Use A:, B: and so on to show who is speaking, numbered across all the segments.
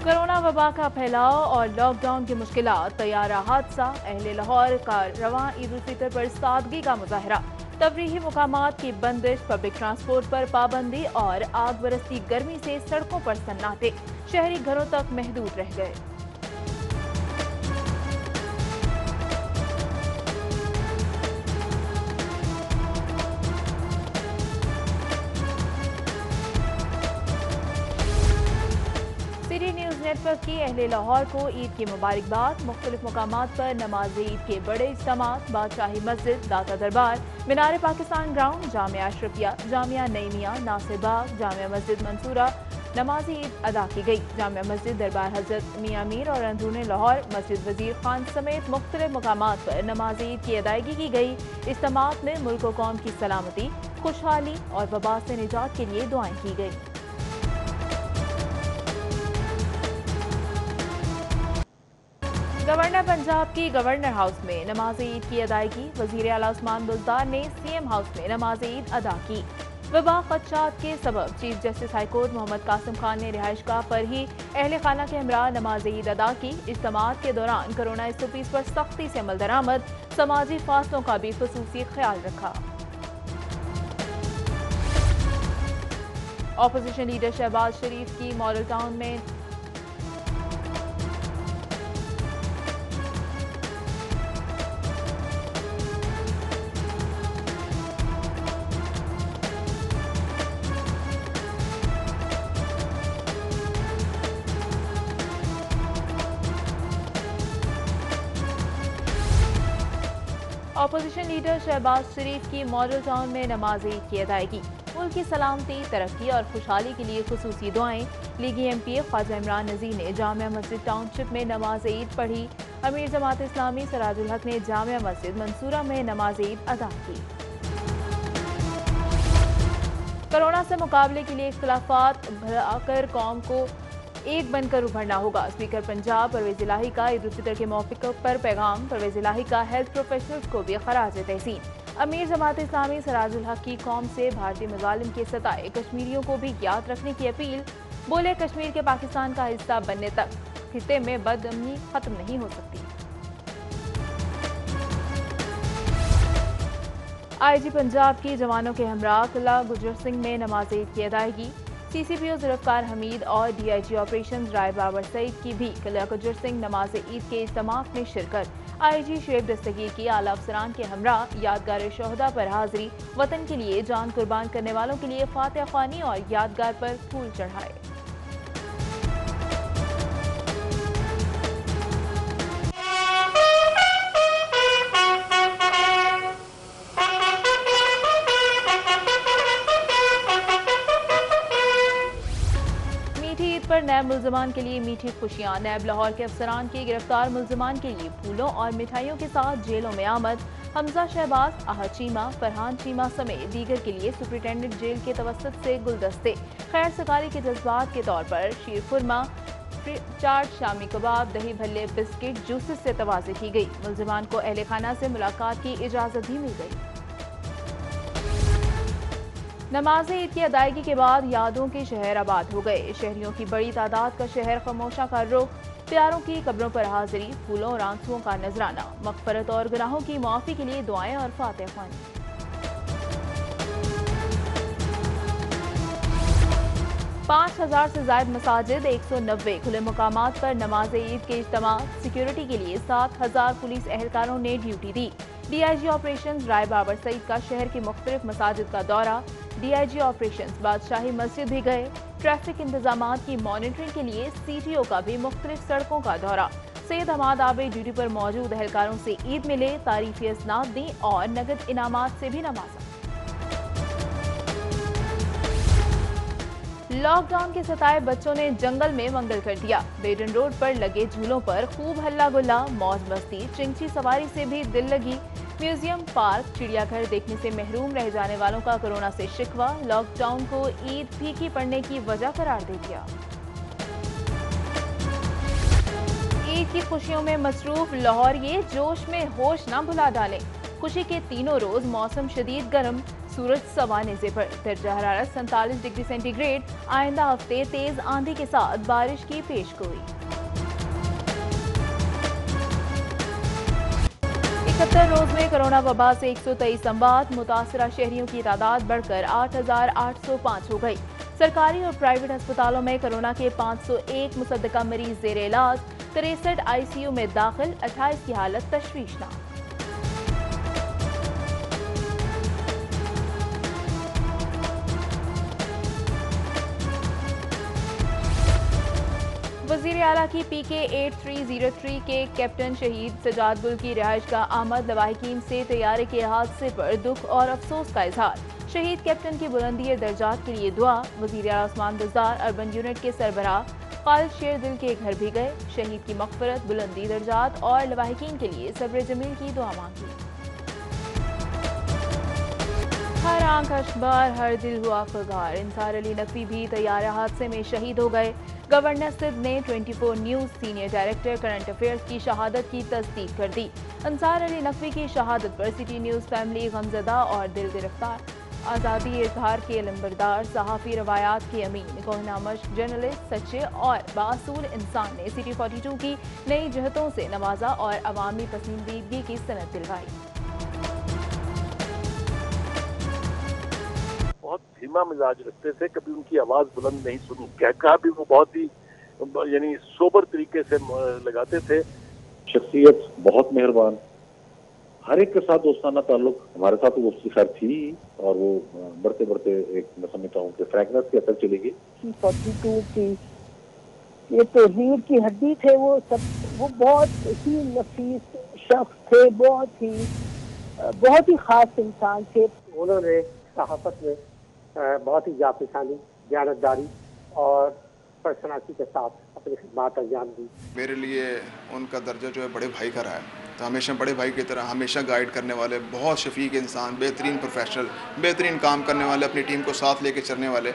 A: Corona वबा का फैलाव और लॉकडाउन की मुश्किलात, तैयारा हादसा, अहले लाहौर का रवां ईद उल फितर पर सादगी का मुजाहरा, तफरीही मुकामात की बंदिश, पब्लिक ट्रांसपोर्ट पर पाबंदी और आग बरसती गर्मी से सड़कों पर सन्नाटे, शहरी घरों तक महदूद रह गए। सिटी न्यूज़ नेटवर्क की अहले लाहौर को ईद की मुबारकबाद। मुख्तलिफ मकामात पर नमाज ईद के बड़े इज्तिमात, बादशाही मस्जिद, दाता दरबार, मीनार पाकिस्तान ग्राउंड, जामिया अशरफिया, जामिया नईमिया, नासिर बाग, जामिया मस्जिद मंसूरा नमाज ईद अदा की गई। जामिया मस्जिद दरबार हजरत मियां मीर और अंदरून लाहौर मस्जिद वजीर खान समेत मुख्तलिफ मकामात पर नमाज ईद की अदायगी की गई। इज्तिमात में मुल्क व कौम की सलामती, खुशहाली और वबा से निजात के लिए दुआएं की गई। गवर्नर पंजाब की गवर्नर हाउस में नमाज ईद की अदायगी। वजीर आला उस्मान बुज़दार ने सीएम हाउस में नमाज ईद अदा की। वबा खदशात के सबब chief justice high court Mohammad Qasim Khan ने रिहाइशगाह पर ही अहले खाना के हमरा नमाज ईद अदा की। इज्तिमात के दौरान कोरोना SOPs पर सख्ती से अमल दरामद, समाजी फासलों का भी खुसूसी ख्याल रखा। ऑपोजिशन लीडर शहबाज शरीफ की मॉडल टाउन में अपोजिशन लीडर शहबाज शरीफ की मॉडल टाउन में नमाज ईद की अदायगी। मुल्क की सलामती, तरक्की और खुशहाली के लिए खुसूसी दुआएं। लीगी MP ख्वाजा इमरान नज़ीर ने जामिया मस्जिद टाउनशिप में नमाज ईद पढ़ी। अमीर जमात इस्लामी सराजुल हक ने जामिया मस्जिद मंसूरा में नमाज ईद अदा की। कोरोना से मुकाबले के लिए इख्तिलाफात भुलाकर कौम को एक बनकर उभरना होगा। स्पीकर पंजाब परवेज इलाही का ईद उल फितर के मौके पर पैगाम। परवेज इलाही का हेल्थ प्रोफेशनल्स को भी खराज तहसीन। अमीर जमात इस्लामी सराजुल हक की कौम से भारतीय मजालिम के सताए कश्मीरियों को भी याद रखने की अपील। बोले, कश्मीर के पाकिस्तान का हिस्सा बनने तक खित्ते में बदअमनी खत्म नहीं हो सकती। IG पंजाब की जवानों के हमरा किला गुजर सिंह में नमाज ईद की अदायगी। CCPO जुल्फकार हमीद और DIG ऑपरेशंस राय बाबर सईद की भी किला गुजर सिंह नमाज ईद के इज्तिमा में शिरकत। IG शुएब दस्तगीर की आला अफसरान के हमरा यादगार शोहदा पर हाजिरी। वतन के लिए जान कुर्बान करने वालों के लिए फातिहा ख्वानी और यादगार पर फूल चढ़ाए। पर नैब मुल्जमान के लिए मीठी खुशियां। नैब लाहौर के अफसरान के गिरफ्तार मुल्जमान के लिए फूलों और मिठाइयों के साथ जेलों में आमद। हमजा शहबाज, आहद चीमा, फरहान चीमा समेत दीगर के लिए सुपरिटेंडेंट जेल के तवस्सुत से गुलदस्ते। खैर सगारी के जज्बात के तौर पर शीर खुरमा, चाट, शामी कबाब, दही भल्ले, बिस्किट, जूसेस से तवाज़े की गई। मुल्जमान को अहले खाना से मुलाकात की इजाजत भी मिल गई। नमाज ईद की अदायगी के बाद यादों के शहर आबाद हो गए। शहरियों की बड़ी तादाद का शहर खामोशा का रुख, प्यारों की कब्रों पर हाजिरी, फूलों और आंसुओं का नजराना, मग़फ़िरत और गुनाहों की माफ़ी के लिए दुआएं और फातिहा ख्वानी। 5000 से ज़ायद मसाजिद, 190 खुले मुकामात पर नमाज ईद के इज्तिमा। सिक्योरिटी के लिए 7000 पुलिस एहलकारों ने ड्यूटी दी। DIG ऑपरेशंस राय बाबर सईद का शहर की मुख्तलिफ मसाजिद का दौरा। DIG ऑपरेशंस बादशाही मस्जिद भी गए। ट्रैफिक इंतजामात की मॉनिटरिंग के लिए CTO का भी मुख्तलिफ सड़कों का दौरा। सैयद हमाद आबे ड्यूटी पर मौजूद एहलकारों से ईद मिले, तारीफी असनाद दी और नगद इनामात से भी नवाजा। लॉकडाउन के सताए बच्चों ने जंगल में मंगल कर दिया। बेडन रोड पर लगे झूलों पर खूब हल्ला गुल्ला, मौज मस्ती, चिंची सवारी से भी दिल लगी। म्यूजियम, पार्क, चिड़ियाघर देखने से महरूम रह जाने वालों का कोरोना से शिकवा लॉकडाउन को ईद फीकी पड़ने की वजह करार दे दिया। ईद की खुशियों में मसरूफ लाहौर ये जोश में होश ना भुला डालें। खुशी के तीनों रोज मौसम शदीद गर्म, सूरज सवा नेज़े पर, दर्जा हरारत 47 डिग्री सेंटीग्रेड। आइंदा हफ्ते तेज आंधी के साथ बारिश की पेशगोई। 71 रोज में कोरोना वबा से 123 अमवात, मुतासरा शहरियों की तादाद बढ़कर 8,805 हो गई। सरकारी और प्राइवेट अस्पतालों में कोरोना के 501 मुसद्दका मरीज जेर इलाज, 63 ICU में दाखिल, 28 की हालत तशवीशनाक। वजीर आला की PK 8303 के कैप्टन शहीद सजाद गुल की रिहाइश का आमद, लवाहिकीन से तैयारे के हादसे पर दुख और अफसोस का इजहार। शहीद कैप्टन की बुलंदी दर्जात के लिए दुआ। वजीर आला उस्मान बुज़दार अर्बन यूनिट के सरबराह खालिद शेर दिल के घर भी गए। शहीद की मग़फ़िरत, बुलंदी दर्जात और लवाहिकीन के लिए सब्र जमील की दुआ मांगी। हर आंख अशबार, हर दिल हुआ फगार। इंसार अली नकवी भी तैयारा हादसे में शहीद हो गए। गवर्नर सिंध ने 24 news senior director current affairs की शहादत की तस्दीक कर दी। इंसार अली नकवी की शहादत पर सिटी न्यूज़ फैमिली गमजदा और दिल गिरफ्तार। आज़ादी इजहार के लंबरदार, सहाफ़ी, रवायात के अमीन, कोहना मश्क, जर्नलिस्ट, सच्चे और बासूल इंसान ने सिटी 42 की नई जहतों से नवाजा और अवामी पसंदीदगी की सनत दिलवाई।
B: बहुत धीमा मिजाज रखते थे, कभी उनकी आवाज बुलंद नहीं सुनी। कहका भी वो बहुत ही यानी सोबर तरीके से लगाते थे।
C: शख्सियत बहुत मेहरबान, हर एक के साथ दोस्ताना ताल्लुक, हमारे साथ तो उसकी खैर थी और वो बढ़ते बढ़ते एक मैं समझता हूँ कि फ्रैंकनेस की असर चली गई।
D: 42 की ये तो रीढ़ की हड्डी थे, वो बहुत ही नफीस शख्स थे, बहुत ही खास इंसान थे।
E: उन्होंने सहाफत में बहुत ही जाफिसानी, दयानतदारी और पर्सनालिटी के साथ अपनी खिदमत अंजाम दी।
F: मेरे लिए उनका दर्जा जो है बड़े भाई का रहा है, तो हमेशा बड़े भाई की तरह हमेशा गाइड करने वाले, बहुत शफीक इंसान, बेहतरीन प्रोफेशनल, बेहतरीन काम करने वाले, अपनी टीम को साथ लेके चलने वाले,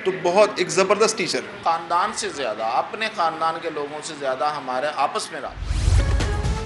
F: तो बहुत एक ज़बरदस्त टीचर।
G: ख़ानदान से ज़्यादा, अपने ख़ानदान के लोगों से ज़्यादा हमारे आपस में रहा।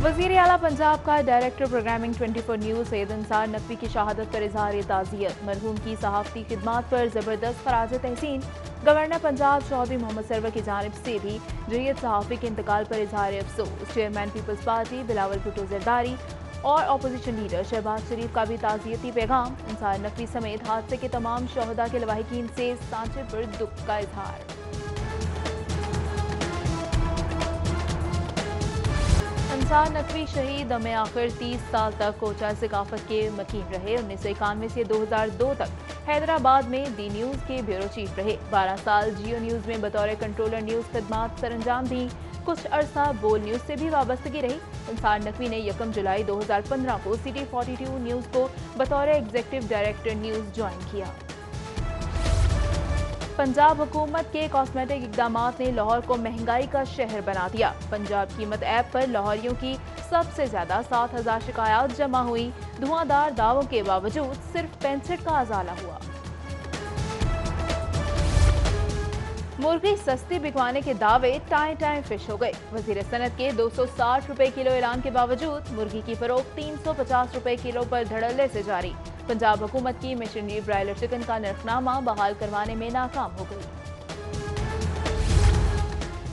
A: वज़ीर आला पंजाब का director programming 24 news Syed Insar Naqvi की शहादत पर इजहार ताज़ियत। मरहूम की सहाफ़ती खिदमात पर ज़बरदस्त खराज तहसीन। गवर्नर पंजाब चौधरी मोहम्मद सरवर की जानिब से भी जय्यद सहाफ़ी के इंतकाल पर इजहार अफसोस। Chairman Peoples Party Bilawal Bhutto Zardari और अपोजिशन लीडर शहबाज शरीफ का भी ताज़ियती पैगाम। इंसार नकवी समेत हादसे के तमाम शहदा के लवाहिकीन से सांचे पर दुख का इजहार। इंसार नकवी शहीद दमे आखिर 30 साल तक कोचा सकाफत के मकीन रहे। 1991 से 2002 तक हैदराबाद में डी न्यूज़ के ब्यूरो चीफ रहे। 12 साल जियो न्यूज़ में बतौर कंट्रोलर न्यूज़ खदमात सरंजाम दी। कुछ अरसा बोल न्यूज़ से भी वाबस्तगी रही। इंसार नकवी ने 1 जुलाई 2015 को सिटी 42 न्यूज़ को बतौर एग्जीक्यूटिव डायरेक्टर न्यूज़ ज्वाइन किया। पंजाब हुकूमत के कॉस्मेटिक इक़दामात ने लाहौर को महंगाई का शहर बना दिया। पंजाब कीमत ऐप पर लाहौरियों की सबसे ज्यादा 7,000 शिकायत जमा हुई। धुआंधार दावों के बावजूद सिर्फ 65 का अजाला हुआ। मुर्गी सस्ती बिकवाने के दावे टाइम फिश हो गए। वजीर सनत के 260 रुपए किलो ऐलान के बावजूद मुर्गी की फरोख्त 350 रुपए किलो पर धड़ल्ले से जारी। पंजाब हुकूमत की मिशनरी ब्रायलर चिकन का नरखनामा बहाल करवाने में नाकाम हो गई।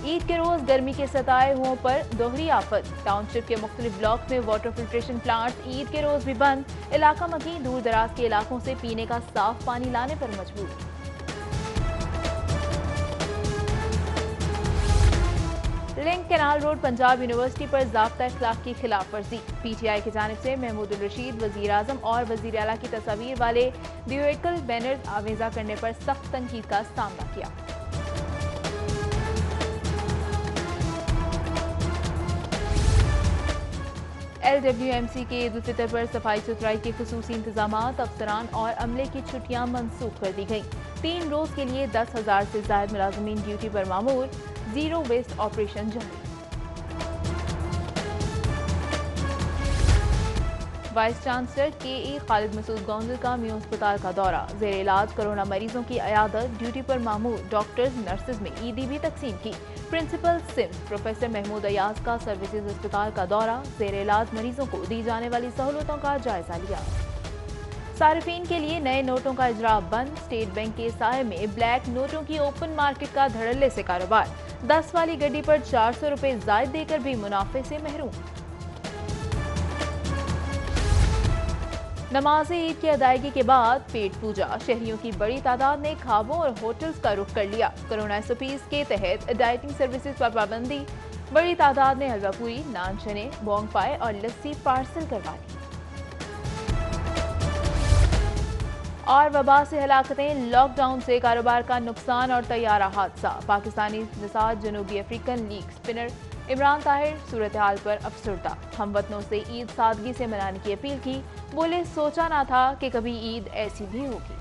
A: ईद के रोज गर्मी के सताए हुओं पर दोहरी आफत। टाउनशिप के मुख्तलिफ ब्लॉक में वाटर फिल्ट्रेशन प्लांट ईद के रोज भी बंद। इलाका मकी दूर दराज के इलाकों से पीने का साफ पानी लाने पर मजबूर। Link canal road Punjab university पर ज़ाब्ता इखलाक की खिलाफ वर्जी। PTI की जानिब से महमूद उल रशीद वज़ीर आज़म और वज़ीर आला की तस्वीर वाले व्हीकल बैनर्स आवेजा करने पर सख्त तनकीद का सामना किया। LWMC के ईद उल फितर पर सफाई सुथराई के खुसूसी इंतजामात, अफसरान और अमले की छुट्टियां मनसूख कर दी गई। 3 रोज के लिए 10,000 से ज्यादा मुलाजमीन ड्यूटी पर मामूर। जीरो वेस्ट ऑपरेशन जारी। Vice chancellor KE Khalid Masood Gondal का मियां अस्पताल का दौरा। जेर इलाज कोरोना मरीजों की अयादत, ड्यूटी पर मामूर डॉक्टर्स नर्सेज में ईदी भी तकसीम की। Principal SIMS professor Mahmood Ayaz का सर्विसेज अस्पताल का दौरा। जेर इलाज मरीजों को दी जाने वाली सहूलतों का जायजा लिया। صارفین کے لیے نئے نوٹوں کا اجرا بند، اسٹیٹ بینک کے سائے میں بلیک نوٹوں کی اوپن مارکیٹ کا دھڑلے سے کاروبار، 10 والی گڈی پر 400 روپے زائد دے کر بھی منافع سے محروم۔ نماز عید کی ادائیگی کے بعد پیٹ پوجا، شہریوں کی بڑی تعداد نے کھابوں اور ہوٹلز کا رخ کر لیا۔ کرونا ایس او پیز کے تحت ڈائٹنگ سروسز پر پابندی، بڑی تعداد نے حلوہ پوری، نان چنے، بونگ پائے اور لسی پارسل کروا لی۔ اور وبا سے ہلاکتیں، لاک ڈاؤن سے کاروبار کا نقصان اور طیارہ حادثہ، پاکستانی نژاد جنوبی African leg spinner Imran Tahir صورتحال پر افسردہ، ہم وطنوں سے عید سادگی سے منانے کی اپیل کی، بولے سوچا نہ تھا کہ کبھی عید ایسی بھی ہوگی۔